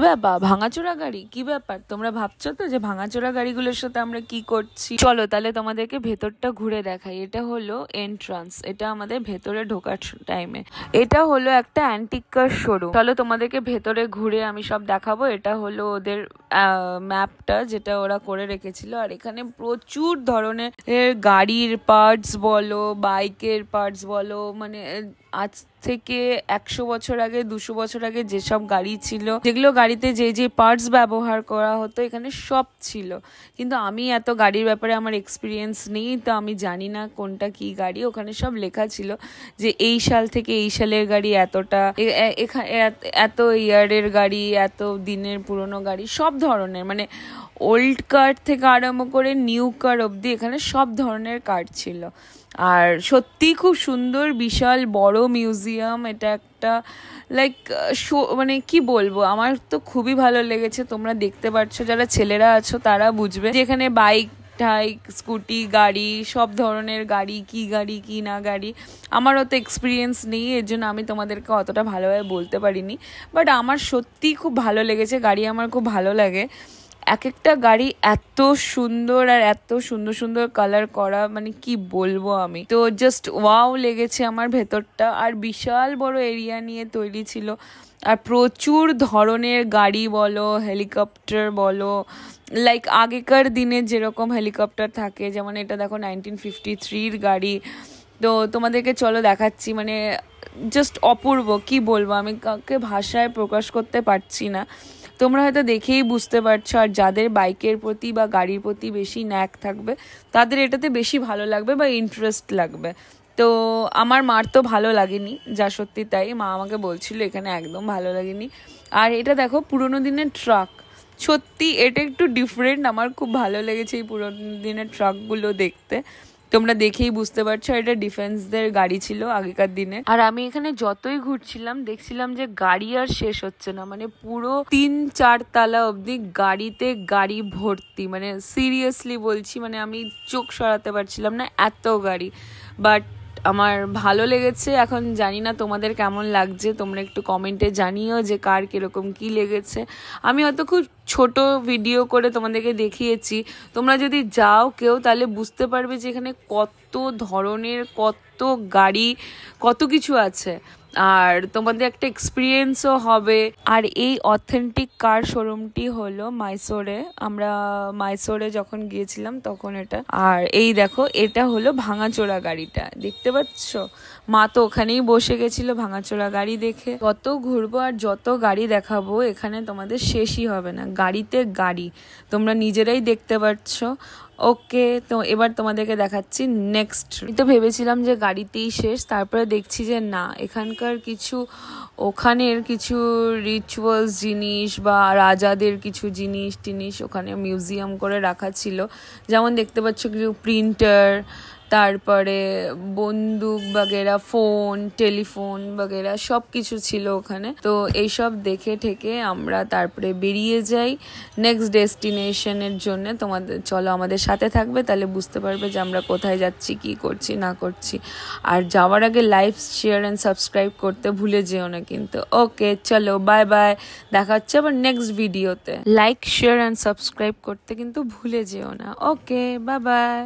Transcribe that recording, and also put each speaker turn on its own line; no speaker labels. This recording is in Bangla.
ব্যাপার ভাঙাচোরা গাড়ি, কি ব্যাপার? তোমরা ভাবছো তো যে ভাঙাচোরা গাড়িগুলোর সাথে আমরা কি করছি? চলো তাহলে তোমাদেরকে ভেতরটা ঘুরে দেখাই। এটা হলো এন্ট্রান্স, এটা আমাদের ভেতরে ঢোকার টাইমে। এটা হলো একটা অ্যান্টিক কার শোরুম। চলো তোমাদেরকে ভেতরে ঘুরে আমি সব দেখাবো। এটা হলো ওদের ম্যাপটা, যেটা ওরা করে রেখেছিল। আর এখানে প্রচুর ধরনের গাড়ির পার্টস বলো, বাইকের পার্টস বলো, মানে আজ থেকে 100 বছর আগে 200 বছর আগে যেসব গাড়ি ছিল, যেগুলো গাড়িতে যে যে পার্টস ব্যবহার করা হতো, এখানে সব ছিল। কিন্তু আমি এত গাড়ির ব্যাপারে আমার এক্সপিরিয়েন্স নেই, তো আমি জানি না কোনটা কি গাড়ি। ওখানে সব লেখা ছিল যে এই সাল থেকে এই সালের গাড়ি এতটা, এত ইয়ারের গাড়ি, এত দিনের পুরনো গাড়ি, সব ধরনের, মানে ওল্ড কার থেকে আরম্ভ করে নিউ কার অবধি এখানে সব ধরনের কার ছিল। আর সত্যি খুব সুন্দর, বিশাল বড় মিউজিয়াম এটা একটা। লাইক মানে কি বলবো, আমার তো খুবই ভালো লেগেছে। তোমরা দেখতে পাচ্ছ, যারা ছেলেরা আছো তারা বুঝবে যে এখানে বাইক টাইক, স্কুটি, গাড়ি, সব ধরনের গাড়ি, কি না গাড়ি। আমারও তো এক্সপিরিয়েন্স নেই, এর জন্য আমি তোমাদেরকে অতটা ভালোভাবে বলতে পারিনি। বাট আমার সত্যিই খুব ভালো লেগেছে, গাড়ি আমার খুব ভালো লাগে। এক একটা গাড়ি এত সুন্দর, আর এত সুন্দর সুন্দর কালার করা, মানে কি বলবো আমি। তো জাস্ট ওয়াও লেগেছে আমার ভেতরটা। আর বিশাল বড় এরিয়া নিয়ে তৈরি ছিল। আর প্রচুর ধরনের গাড়ি বলো, হেলিকপ্টার বলো, লাইক আগেকার দিনে যেরকম হেলিকপ্টার থাকে, যেমন এটা দেখো 1953 গাড়ি। তো তোমাদেরকে চলো দেখাচ্ছি, মানে জাস্ট অপূর্ব, কি বলবো আমি, কাউকে ভাষায় প্রকাশ করতে পারছি না। তোমরা হয়তো দেখেই বুঝতে পারছো। আর যাদের বাইকের প্রতি বা গাড়ির প্রতি বেশি ন্যাক থাকবে, তাদের এটাতে বেশি ভালো লাগবে বা ইন্টারেস্ট লাগবে। তো আমার মার তো ভালো লাগেনি, যা সত্যি তাই। মা আমাকে বলছিল এখানে একদম ভালো লাগেনি। আর এটা দেখো পুরোনো দিনের ট্রাক, সত্যি এটা একটু ডিফারেন্ট। আমার খুব ভালো লেগেছে এই পুরোনো দিনের ট্রাকগুলো দেখতে। তোমরা দেখেই বুঝতে পারছো এটা ডিফেন্সদের গাড়ি ছিল আগেকার দিনে। আর আমি এখানে যতই ঘুরছিলাম দেখছিলাম যে গাড়ি আর শেষ হচ্ছে না, মানে পুরো 3-4 তলা অবধি গাড়িতে গাড়ি ভর্তি, মানে সিরিয়াসলি বলছি, মানে আমি চোখ সরাতে পারছিলাম না, এত গাড়ি। বাট আমার ভালো লেগেছে। এখন জানি না তোমাদের কেমন লাগছে, তোমরা একটু কমেন্টে জানিও যে কার কিরকম কি লেগেছে। আমি হয়তো খুব ছোট ভিডিও করে তোমাদেরকে দেখিয়েছি, তোমরা যদি যাও কেউ তাহলে বুঝতে পারবে যে এখানে কত ধরনের, কত গাড়ি, কত কিছু আছে। আর তোমাদের একটা এক্সপিরিয়েন্সও হবে। আর এই অথেন্টিক কার শোরুমটি হলো মাইসোরে। আমরা মাইসোরে যখন গিয়েছিলাম তখন এটা। আর এই দেখো, এটা হলো ভাঙাচোরা গাড়িটা, দেখতে পাচ্ছ? মা তো ওখানেই বসে গেছিল ভাঙাচোরা গাড়ি দেখে। যত ঘুরবো আর যত গাড়ি দেখাবো, এখানে তোমাদের শেষই হবে না, গাড়িতে গাড়ি, তোমরা নিজেরাই দেখতে পাচ্ছ। ওকে, তো এবার তোমাদেরকে দেখাচ্ছি নেক্সট। তো ভেবেছিলাম যে গাড়িতেই শেষ, তারপরে দেখছি যে না, এখানকার কিছু, ওখানের কিছু রিচুয়ালস জিনিস বা রাজাদের কিছু জিনিস ওখানে মিউজিয়াম করে রাখা ছিল। যেমন দেখতে পাচ্ছ কিছু প্রিন্টার, তারপরে বন্দুক বাগেরা, ফোন, টেলিফোন বাগেরা সব কিছু ছিল ওখানে। তো এইসব দেখে ঠেকে আমরা তারপরে বেরিয়ে যাই নেক্সট ডেস্টিনেশনের জন্য। তোমাদের চলো আমাদের সাথে থাকবে, তাহলে বুঝতে পারবে যে আমরা কোথায় যাচ্ছি, কি করছি না করছি। আর যাওয়ার আগে লাইক, শেয়ার অ্যান্ড সাবস্ক্রাইব করতে ভুলে যেও না কিন্তু। ওকে চলো, বাই বাই, দেখা হচ্ছে আবার নেক্সট ভিডিওতে। লাইক, শেয়ার অ্যান্ড সাবস্ক্রাইব করতে কিন্তু ভুলে যেও না। ওকে, বাই বাই।